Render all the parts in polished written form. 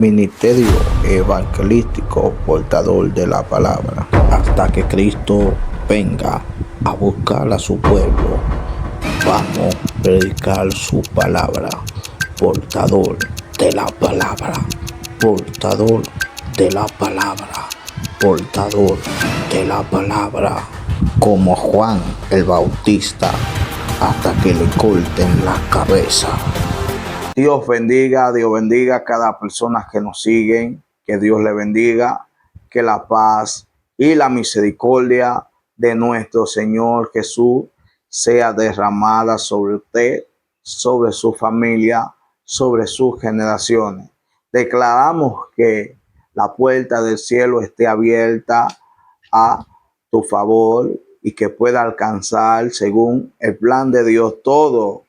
Ministerio evangelístico portador de la palabra, hasta que Cristo venga a buscar a su pueblo. Vamos a predicar su palabra, portador de la palabra, portador de la palabra, portador de la palabra, como Juan el Bautista, hasta que le corten la cabeza. Dios bendiga a cada persona que nos siguen, que Dios le bendiga, que la paz y la misericordia de nuestro Señor Jesús sea derramada sobre usted, sobre su familia, sobre sus generaciones. Declaramos que la puerta del cielo esté abierta a tu favor y que pueda alcanzar, según el plan de Dios, todo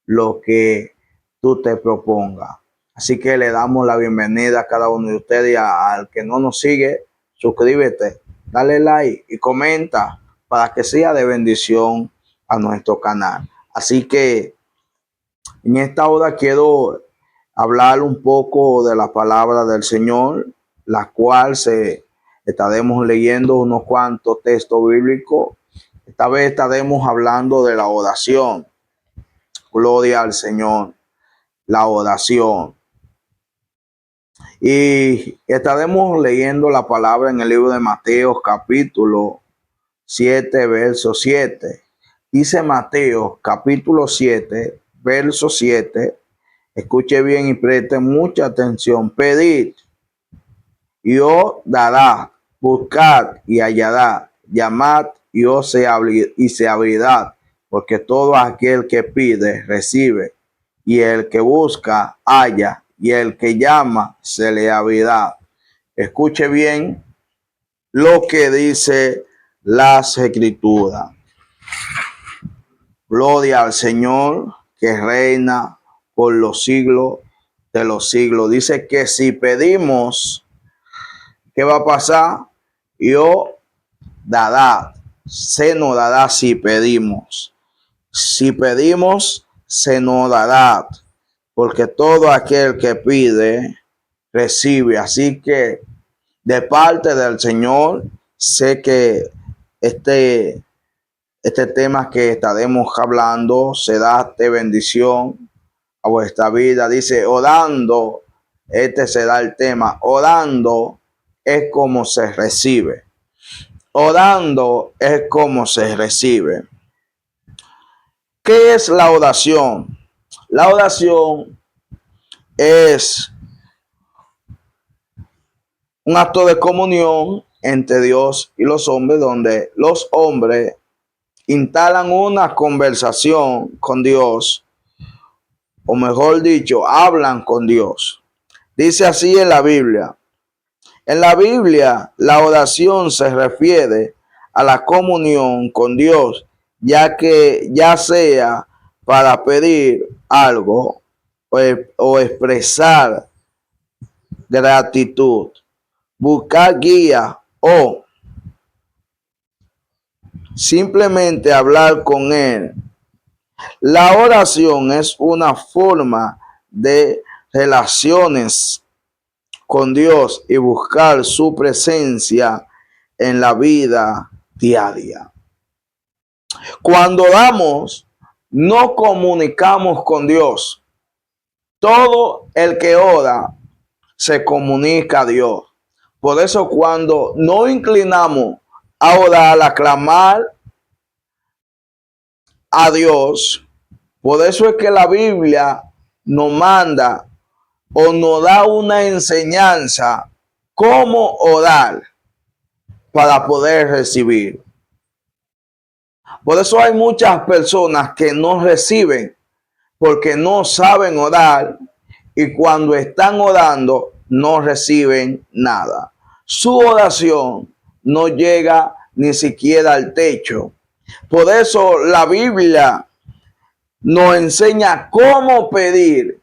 lo que tú te propongas. Así que le damos la bienvenida a cada uno de ustedes y al que no nos sigue, suscríbete, dale like y comenta para que sea de bendición a nuestro canal. Así que en esta hora quiero hablar un poco de la palabra del Señor, la cual estaremos leyendo unos cuantos textos bíblicos. Esta vez estaremos hablando de la oración. Gloria al Señor, la oración. Y estaremos leyendo la palabra en el libro de Mateo, capítulo 7, verso 7. Dice Mateo, capítulo 7, verso 7. Escuche bien y preste mucha atención. Pedid y os dará, buscad y hallará, llamad y se abrirá, porque todo aquel que pide recibe, y el que busca halla, y el que llama se le abrirá. Escuche bien lo que dice las Escrituras. Gloria al Señor que reina por los siglos de los siglos. Dice que si pedimos, ¿qué va a pasar? Dios dará, se nos dará si pedimos. Si pedimos, se nos dará, porque todo aquel que pide, recibe. Así que de parte del Señor, sé que este tema que estaremos hablando será de bendición a vuestra vida. Dice, orando, este será el tema. Orando es como se recibe. Orando es como se recibe. ¿Qué es la oración? La oración es un acto de comunión entre Dios y los hombres, donde los hombres instalan una conversación con Dios, o mejor dicho, hablan con Dios. Dice así en la Biblia. En la Biblia, la oración se refiere a la comunión con Dios, ya sea para pedir algo o expresar gratitud, buscar guía o simplemente hablar con Él. La oración es una forma de relaciones con Dios y buscar su presencia en la vida diaria. Cuando oramos, no comunicamos con Dios. Todo el que ora se comunica a Dios. Por eso cuando nos inclinamos a orar, a clamar a Dios, por eso es que la Biblia nos manda o nos da una enseñanza cómo orar para poder recibir. Por eso hay muchas personas que no reciben porque no saben orar, y cuando están orando no reciben nada. Su oración no llega ni siquiera al techo. Por eso la Biblia nos enseña cómo pedir,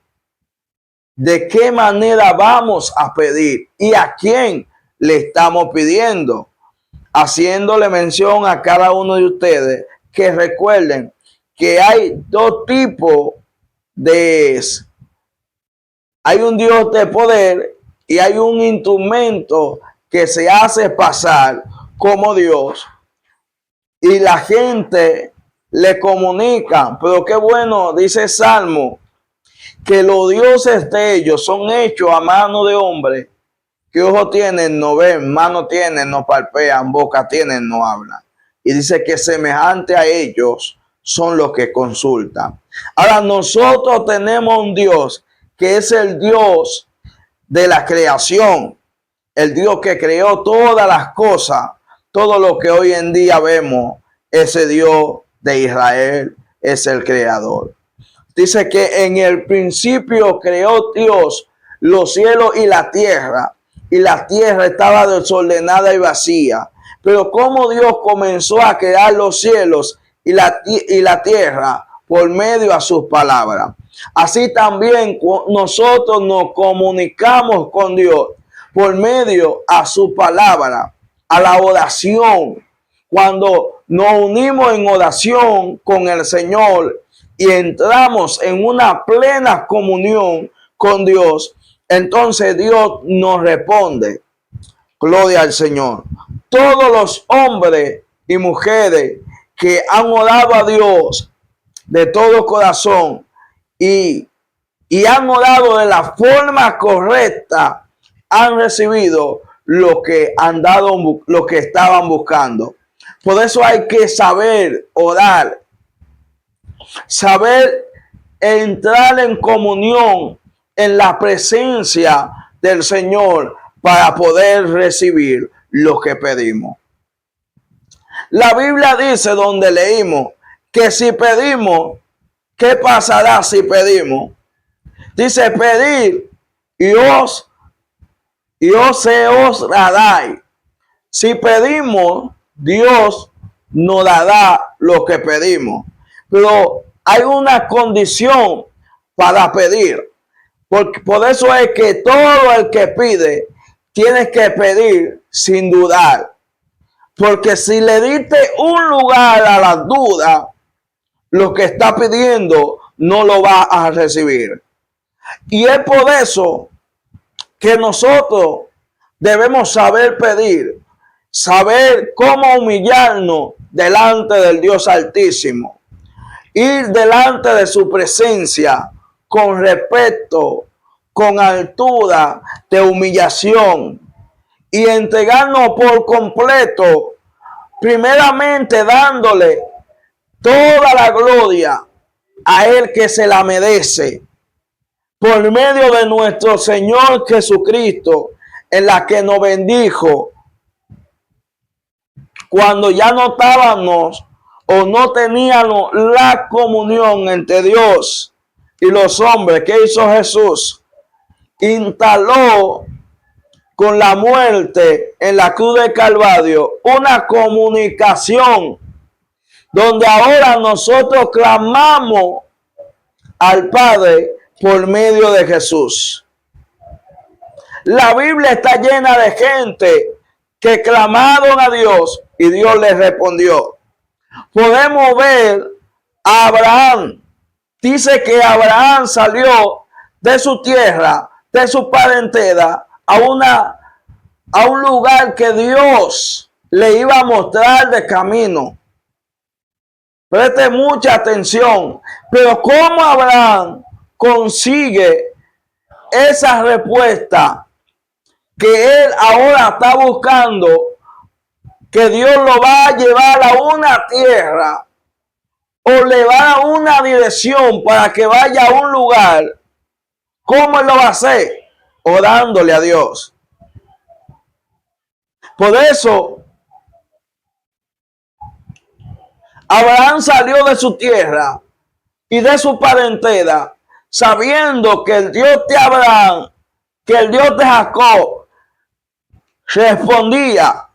de qué manera vamos a pedir y a quién le estamos pidiendo, haciéndole mención a cada uno de ustedes que recuerden que hay dos tipos de... Hay un Dios de poder y hay un instrumento que se hace pasar como Dios y la gente le comunica. Pero qué bueno, dice Salmo, que los dioses de ellos son hechos a mano de hombre, que ojos tienen, no ven, mano tienen, no palpean, boca tienen, no hablan. Y dice que semejante a ellos son los que consultan. Ahora nosotros tenemos un Dios que es el Dios de la creación, el Dios que creó todas las cosas, todo lo que hoy en día vemos, ese Dios de Israel es el creador. Dice que en el principio creó Dios los cielos y la tierra estaba desordenada y vacía. Pero como Dios comenzó a crear los cielos y la tierra por medio de sus palabras. Así también nosotros nos comunicamos con Dios por medio a su palabra, a la oración. Cuando nos unimos en oración con el Señor y entramos en una plena comunión con Dios, entonces Dios nos responde. Gloria al Señor. Todos los hombres y mujeres que han orado a Dios de todo corazón y han orado de la forma correcta, han recibido lo que han dado, lo que estaban buscando. Por eso hay que saber orar, saber entrar en comunión en la presencia del Señor para poder recibir lo que pedimos. La Biblia dice, donde leímos, que si pedimos, ¿qué pasará si pedimos? Dice, pedir y os dará. Si pedimos, Dios nos dará lo que pedimos. Pero hay una condición para pedir. Por eso es que todo el que pide, tiene que pedir sin dudar. Porque si le diste un lugar a la duda, lo que está pidiendo no lo va a recibir. Y es por eso que nosotros debemos saber pedir, saber cómo humillarnos delante del Dios Altísimo, ir delante de su presencia con respeto, con altura de humillación y entregarnos por completo, primeramente dándole toda la gloria a Él que se la merece, por medio de nuestro Señor Jesucristo, en la que nos bendijo cuando ya no estábamos o no teníamos la comunión entre Dios y los hombres. ¿Qué hizo Jesús? Instaló con la muerte en la cruz de Calvario una comunicación donde ahora nosotros clamamos al Padre por medio de Jesús. La Biblia está llena de gente que clamaron a Dios y Dios les respondió. Podemos ver a Abraham. Dice que Abraham salió de su tierra, de su parentela, a un lugar que Dios le iba a mostrar de camino. Preste mucha atención. Pero ¿cómo Abraham consigue esa respuesta que él ahora está buscando? Que Dios lo va a llevar a una tierra o le va a dar una dirección para que vaya a un lugar. ¿Cómo él lo va a hacer? Orándole a Dios. Por eso Abraham salió de su tierra y de su parentela, sabiendo que el Dios de Abraham, que el Dios de Jacob, respondía.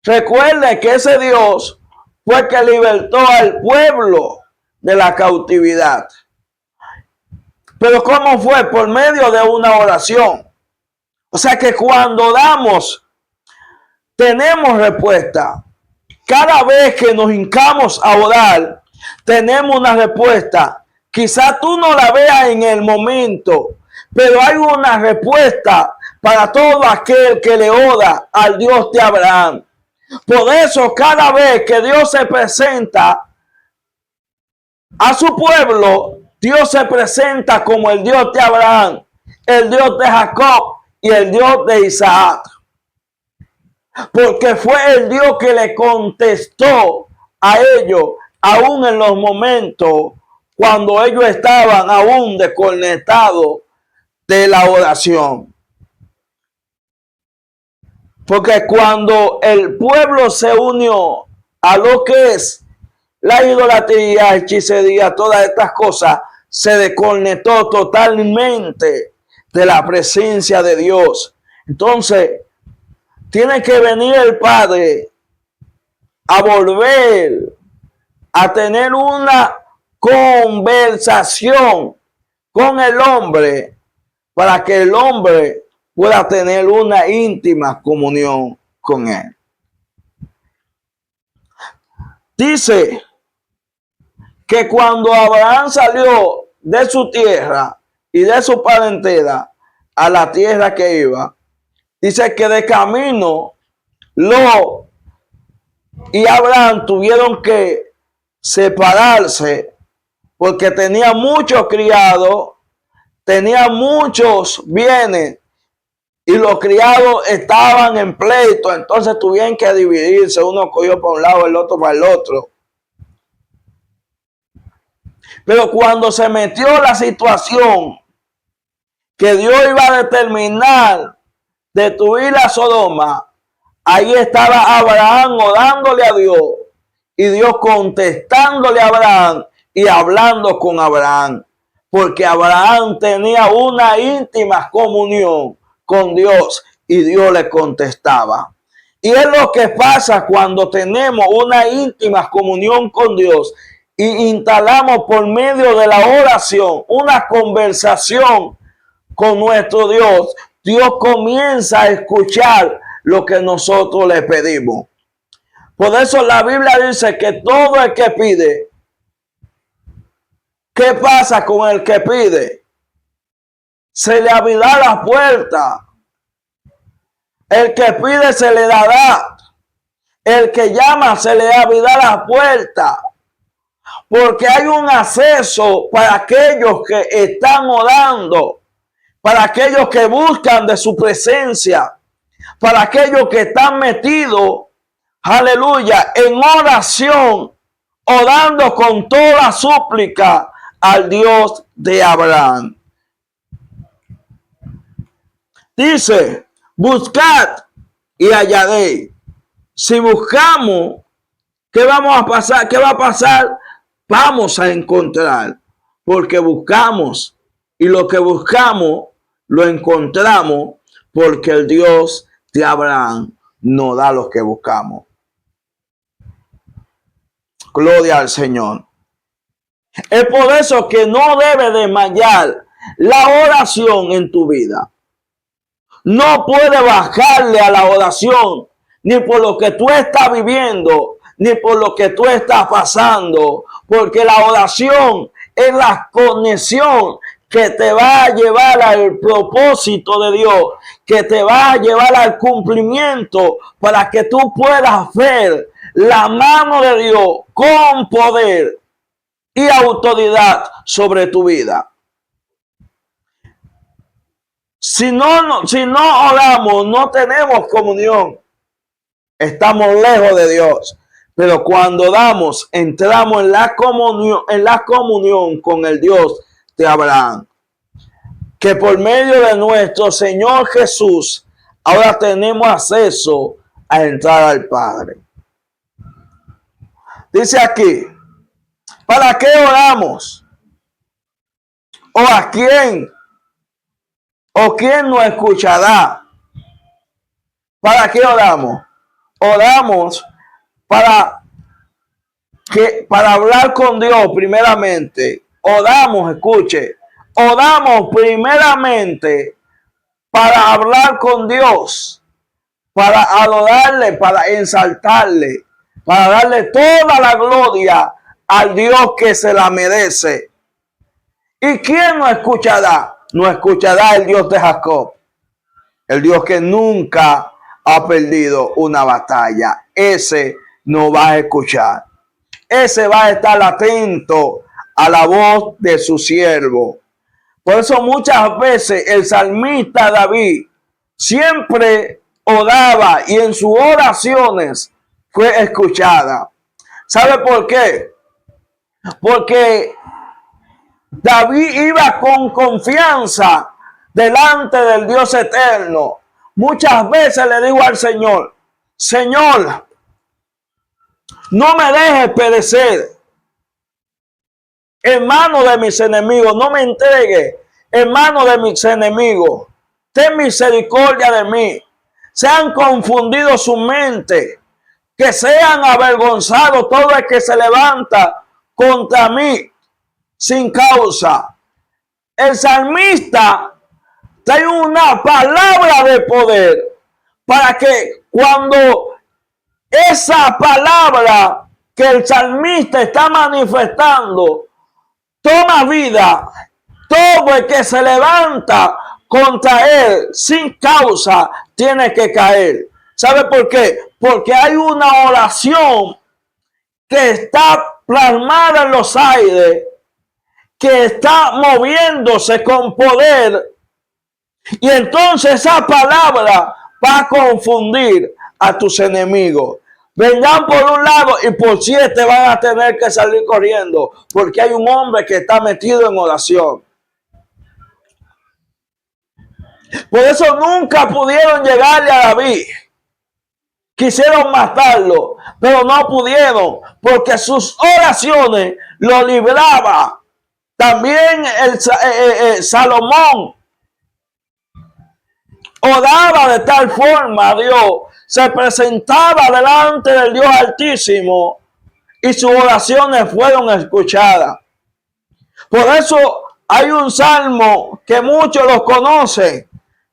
Recuerde que ese Dios fue el que libertó al pueblo de la cautividad. Pero ¿cómo fue? Por medio de una oración. O sea que cuando damos, tenemos respuesta. Cada vez que nos hincamos a orar, tenemos una respuesta. Quizás tú no la veas en el momento, Pero hay una respuesta para todo aquel que le oda al Dios de Abraham. Por eso cada vez que Dios se presenta a su pueblo, Dios se presenta como el Dios de Abraham, el Dios de Jacob y el Dios de Isaac. Porque fue el Dios que le contestó a ellos, aún en los momentos cuando ellos estaban aún desconectados de la oración. Porque cuando el pueblo se unió a lo que es la idolatría, hechicería, todas estas cosas, se desconectó totalmente de la presencia de Dios. Entonces, tiene que venir el Padre a volver a tener una conversación con el hombre para que el hombre pueda tener una íntima comunión con él. Dice que cuando Abraham salió de su tierra y de su parentela a la tierra que iba, dice que de camino Lot y Abraham tuvieron que separarse porque tenía muchos criados, tenía muchos bienes y los criados estaban en pleito, entonces tuvieron que dividirse, uno cogió para un lado, el otro para el otro. Pero cuando se metió la situación que Dios iba a determinar destruir a Sodoma, ahí estaba Abraham orándole a Dios y Dios contestándole a Abraham y hablando con Abraham, porque Abraham tenía una íntima comunión con Dios y Dios le contestaba. Y es lo que pasa cuando tenemos una íntima comunión con Dios y instalamos por medio de la oración una conversación con nuestro Dios. Dios comienza a escuchar lo que nosotros le pedimos. Por eso la Biblia dice que todo el que pide, ¿qué pasa con el que pide? Se le abrirá la puerta. El que pide se le dará. El que llama se le abrirá la puerta. Porque hay un acceso para aquellos que están orando, para aquellos que buscan de su presencia, para aquellos que están metidos, aleluya, en oración, orando con toda súplica al Dios de Abraham. Dice, buscad y hallaréis. Si buscamos, ¿qué vamos a pasar? ¿Qué va a pasar? Vamos a encontrar, porque buscamos y lo que buscamos lo encontramos, porque el Dios de Abraham nos da lo que buscamos. Gloria al Señor. Es por eso que no debe desmayar la oración en tu vida. No puede bajarle a la oración, ni por lo que tú estás viviendo, ni por lo que tú estás pasando, porque la oración es la conexión que te va a llevar al propósito de Dios, que te va a llevar al cumplimiento para que tú puedas ver la mano de Dios con poder y autoridad sobre tu vida. Si no oramos, no tenemos comunión. Estamos lejos de Dios. Pero cuando damos, entramos en la comunión con el Dios de Abraham. Que por medio de nuestro Señor Jesús, ahora tenemos acceso a entrar al Padre. Dice aquí, ¿para qué oramos? ¿O a quién? ¿O quién nos escuchará? ¿Para qué oramos? Oramos para hablar con Dios primeramente. Oramos, escuche, oramos primeramente para hablar con Dios, para adorarle, para exaltarle, para darle toda la gloria al Dios que se la merece. ¿Y quién nos escuchará? no escuchará el Dios de Jacob, el Dios que nunca ha perdido una batalla. Ese no va a escuchar. Ese va a estar atento a la voz de su siervo. Por eso muchas veces el salmista David siempre oraba y en sus oraciones fue escuchada. ¿Sabe por qué? Porque David iba con confianza delante del Dios eterno. Muchas veces le digo al Señor, Señor, no me dejes perecer en manos de mis enemigos, no me entregues en manos de mis enemigos. Ten misericordia de mí. Sean confundidos su mente, que sean avergonzados todo el que se levanta contra mí sin causa. El salmista trae una palabra de poder para que cuando esa palabra que el salmista está manifestando toma vida, todo el que se levanta contra él sin causa tiene que caer. ¿Sabe por qué? Porque hay una oración que está plasmada en los aires, que está moviéndose con poder, y entonces esa palabra va a confundir a tus enemigos. Vendrán por un lado y por 7 van a tener que salir corriendo, porque hay un hombre que está metido en oración. Por eso nunca pudieron llegarle a David. Quisieron matarlo, pero no pudieron, porque sus oraciones lo libraba. También Salomón oraba de tal forma a Dios, se presentaba delante del Dios Altísimo y sus oraciones fueron escuchadas. Por eso hay un salmo que muchos los conocen.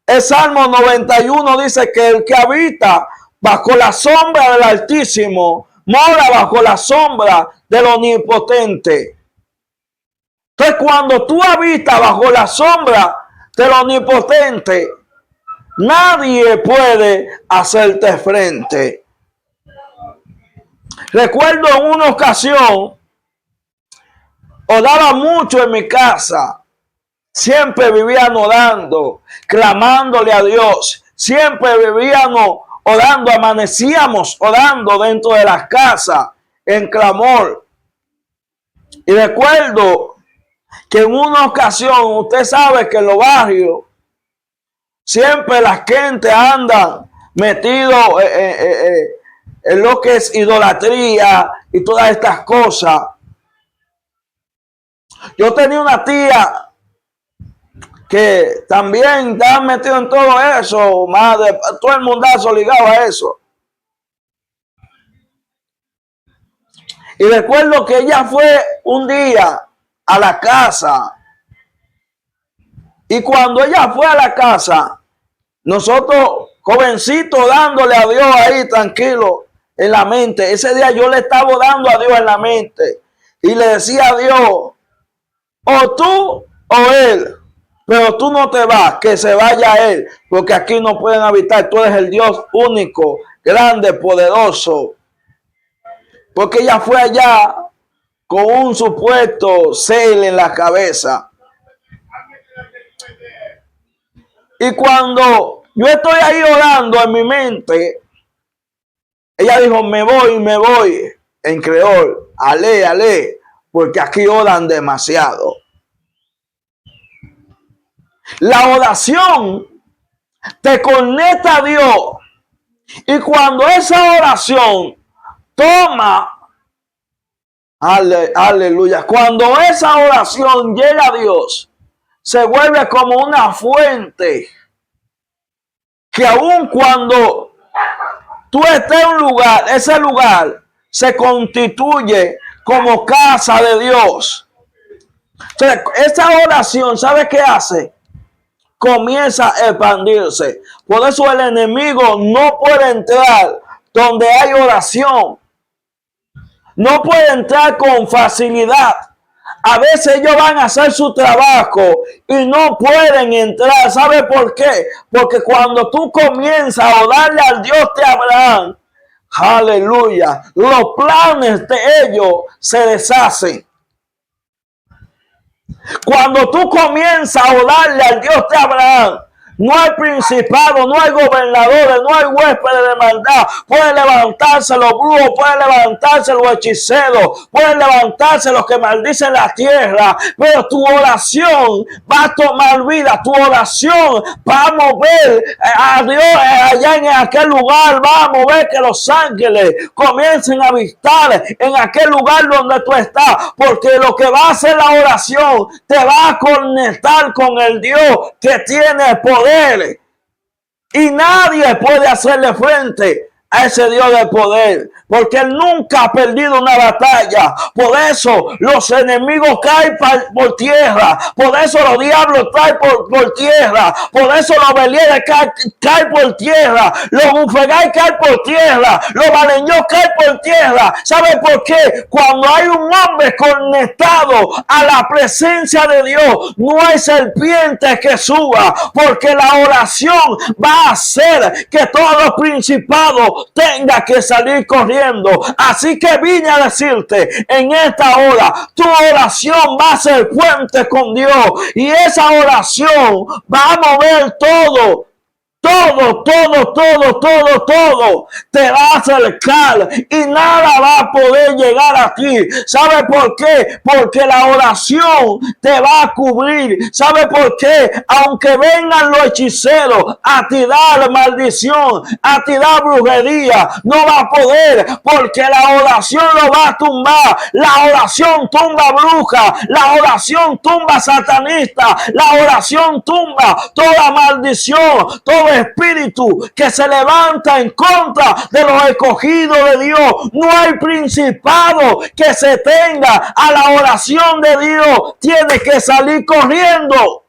El Salmo 91 dice que el que habita bajo la sombra del Altísimo mora bajo la sombra del Omnipotente. Entonces, cuando tú habitas bajo la sombra del Omnipotente, nadie puede hacerte frente. Recuerdo en una ocasión, oraba mucho en mi casa. Siempre vivían orando, clamándole a Dios. Siempre vivíamos orando, amanecíamos orando dentro de las casas en clamor. Y recuerdo que en una ocasión, usted sabe que en los barrios siempre la gente anda metido en lo que es idolatría y todas estas cosas. Yo tenía una tía que también estaba metido en todo eso, madre, todo el mundazo ligado a eso. Y recuerdo que ella fue un día a la casa. Y cuando ella fue a la casa, nosotros, jovencitos, dándole a Dios ahí tranquilo en la mente. Ese día yo le estaba dando a Dios en la mente. Y le decía a Dios, o tú o él. Pero tú no te vas, que se vaya él, porque aquí no pueden habitar. Tú eres el Dios único, grande, poderoso. Porque ella fue allá con un supuesto cel en la cabeza. Y cuando yo estoy ahí orando en mi mente, ella dijo, me voy, en creol, ale, porque aquí oran demasiado. La oración te conecta a Dios. Y cuando esa oración toma, aleluya, cuando esa oración llega a Dios, se vuelve como una fuente que aun cuando tú estés en un lugar, ese lugar se constituye como casa de Dios. Entonces, esa oración, ¿sabe qué hace? Comienza a expandirse. Por eso el enemigo no puede entrar donde hay oración. No puede entrar con facilidad A veces ellos van a hacer su trabajo y no pueden entrar. ¿Sabe por qué? Porque cuando tú comienzas a orarle al Dios de Abraham, aleluya, los planes de ellos se deshacen. Cuando tú comienzas a orarle al Dios de Abraham, no hay principado, no hay gobernadores, no hay huéspedes de maldad. Pueden levantarse los brujos, pueden levantarse los hechiceros, pueden levantarse los que maldicen la tierra. Pero tu oración va a tomar vida, tu oración va a mover a Dios allá en aquel lugar. Va a mover que los ángeles comiencen a habitar en aquel lugar donde tú estás. Porque lo que va a hacer la oración te va a conectar con el Dios que tiene poder. Y nadie puede hacerle frente a ese Dios de poder, porque Él nunca ha perdido una batalla. Por eso los enemigos caen por tierra, por eso los diablos caen por tierra, por eso los belieres caen por tierra, los bufegay caen por tierra, los baleños caen por tierra. ¿Sabe por qué? Cuando hay un hombre conectado a la presencia de Dios, no hay serpiente que suba, porque la oración va a hacer que todos los principados tenga que salir corriendo. Así que vine a decirte en esta hora, tu oración va a ser fuente con Dios, y esa oración va a mover todo. Todo te va a acercar y nada va a poder llegar a ti. ¿Sabe por qué? Porque la oración te va a cubrir. ¿Sabe por qué? Aunque vengan los hechiceros a tirar maldición, a tirar brujería, no va a poder, porque la oración lo va a tumbar. La oración tumba bruja, la oración tumba satanista, la oración tumba toda maldición, todo espíritu que se levanta en contra de los escogidos de Dios. No hay principado que se tenga a la oración de Dios. Tiene que salir corriendo.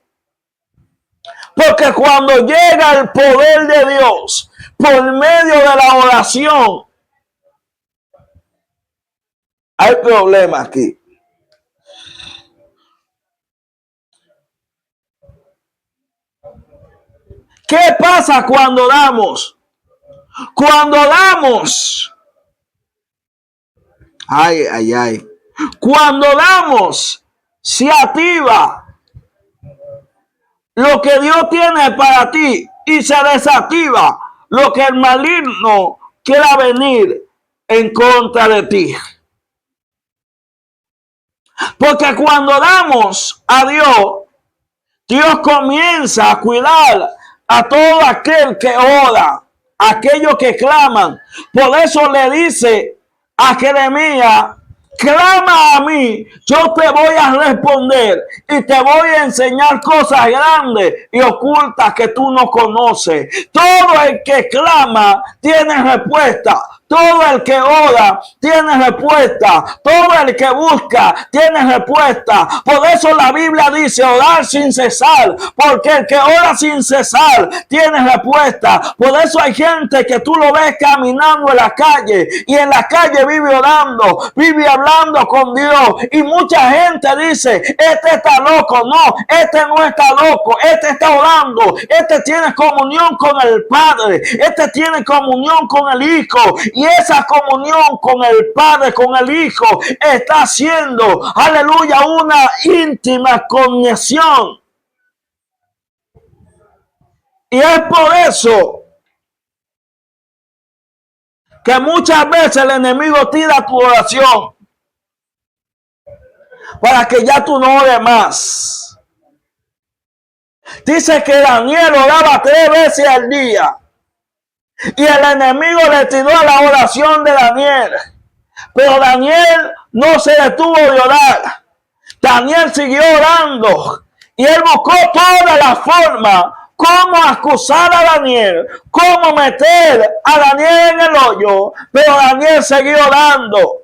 Porque cuando llega el poder de Dios por medio de la oración, hay problema aquí. ¿Qué pasa cuando damos? Cuando damos, cuando damos, se activa lo que Dios tiene para ti y se desactiva lo que el maligno quiera venir en contra de ti. Porque cuando damos a Dios, Dios comienza a cuidar a todo aquel que ora, aquellos que claman. Por eso le dice a Jeremías, clama a mí, yo te voy a responder y te voy a enseñar cosas grandes y ocultas que tú no conoces. Todo el que clama tiene respuesta. Todo el que ora tiene respuesta. Todo el que busca tiene respuesta. Por eso la Biblia dice orar sin cesar. Porque el que ora sin cesar tiene respuesta. Por eso hay gente que tú lo ves caminando en la calle. Y en la calle vive orando. Vive hablando con Dios. Y mucha gente dice, este está loco. No, este no está loco. Este está orando. Este tiene comunión con el Padre. Este tiene comunión con el Hijo. Y esa comunión con el Padre, con el Hijo, está haciendo, aleluya, una íntima conexión. Y es por eso que muchas veces el enemigo tira tu oración para que ya tú no ores más. Dice que Daniel oraba 3 veces al día. Y el enemigo le tiró a la oración de Daniel. Pero Daniel no se detuvo de orar. Daniel siguió orando. Y él buscó toda la forma cómo acusar a Daniel, cómo meter a Daniel en el hoyo. Pero Daniel siguió orando.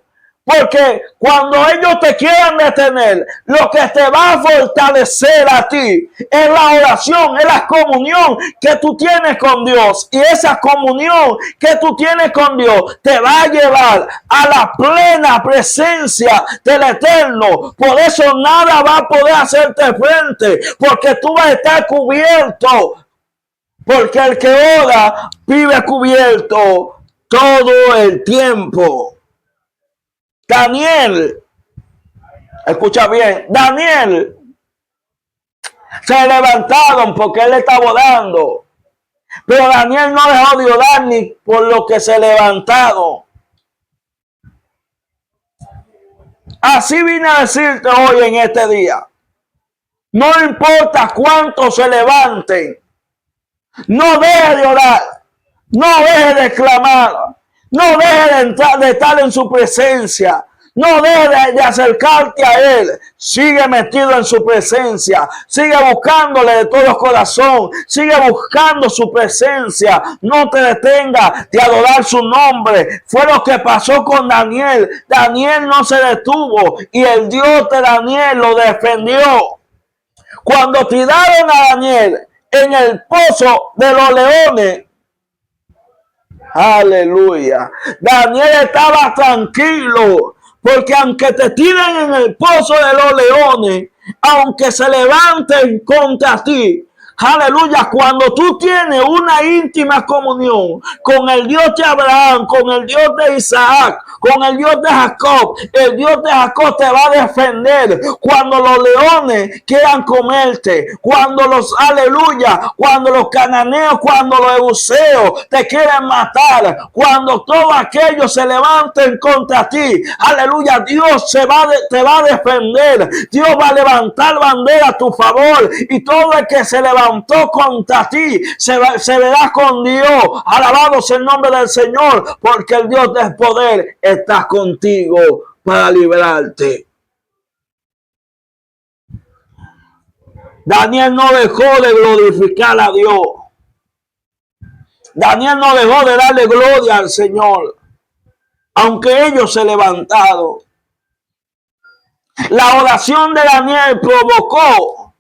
Porque cuando ellos te quieran detener, lo que te va a fortalecer a ti es la oración, es la comunión que tú tienes con Dios. Y esa comunión que tú tienes con Dios te va a llevar a la plena presencia del Eterno. Por eso nada va a poder hacerte frente, porque tú vas a estar cubierto. Porque el que ora vive cubierto todo el tiempo. Daniel, escucha bien, Daniel se levantaron porque él estaba orando. Pero Daniel no dejó de orar ni por lo que se levantaron. Así vine a decirte hoy en este día. No importa cuántos se levanten. No deje de orar. No deje de clamar. No deje de estar en su presencia. No deje de acercarte a Él. Sigue metido en su presencia. Sigue buscándole de todo corazón. Sigue buscando su presencia. No te detengas de adorar su nombre. Fue lo que pasó con Daniel. Daniel no se detuvo y el Dios de Daniel lo defendió. Cuando tiraron a Daniel en el pozo de los leones, aleluya, Daniel estaba tranquilo. Porque aunque te tiren en el pozo de los leones, aunque se levanten contra ti, aleluya, cuando tú tienes una íntima comunión con el Dios de Abraham, con el Dios de Isaac, con el Dios de Jacob, el Dios de Jacob te va a defender cuando los leones quieran comerte, cuando los, aleluya, cuando los cananeos, cuando los jebuseos te quieren matar, cuando todos aquellos se levanten contra ti, aleluya, Dios te va a defender, Dios va a levantar bandera a tu favor, y todo el que se levantó contra ti se verá con Dios. Alabado sea el nombre del Señor, porque el Dios del poder está contigo para liberarte. Daniel no dejó de glorificar a Dios. Daniel no dejó de darle gloria al Señor, aunque ellos se levantaron. La oración de Daniel provocó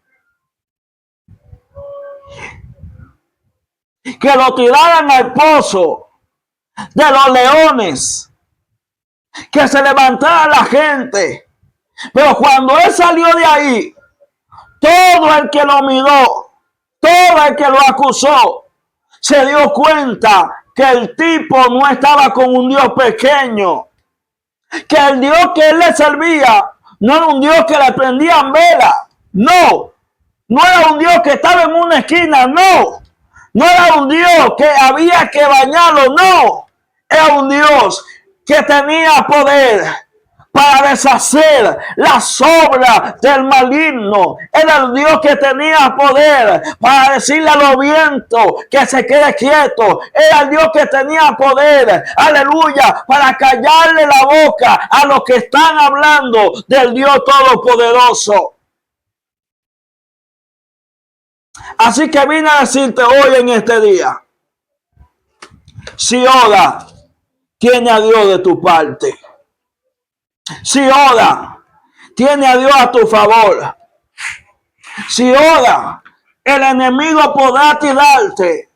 que lo tiraran al pozo de los leones, que se levantara la gente. Pero cuando él salió de ahí, todo el que lo miró, todo el que lo acusó, se dio cuenta que el tipo no estaba con un Dios pequeño, que el Dios que él le servía no era un Dios que le prendían vela, no era un Dios que estaba en una esquina, no era un Dios que había que bañarlo, no, era un Dios que tenía poder para deshacer las obras del maligno. Era el Dios que tenía poder para decirle a los vientos que se quede quieto. Era el Dios que tenía poder, aleluya, para callarle la boca a los que están hablando del Dios Todopoderoso. Así que vine a decirte hoy en este día, si ora, tiene a Dios de tu parte. Si ora, tiene a Dios a tu favor. Si ora, el enemigo podrá tirarte,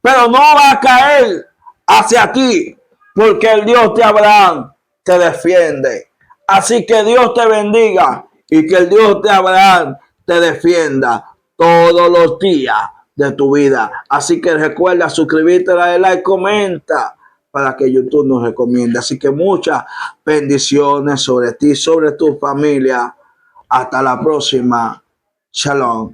pero no va a caer hacia ti, porque el Dios de Abraham te defiende. Así que Dios te bendiga y que el Dios de Abraham te defienda todos los días de tu vida. Así que recuerda suscribirte, darle like, comenta, para que YouTube nos recomiende. Así que muchas bendiciones sobre ti, sobre tu familia. Hasta la próxima. Shalom.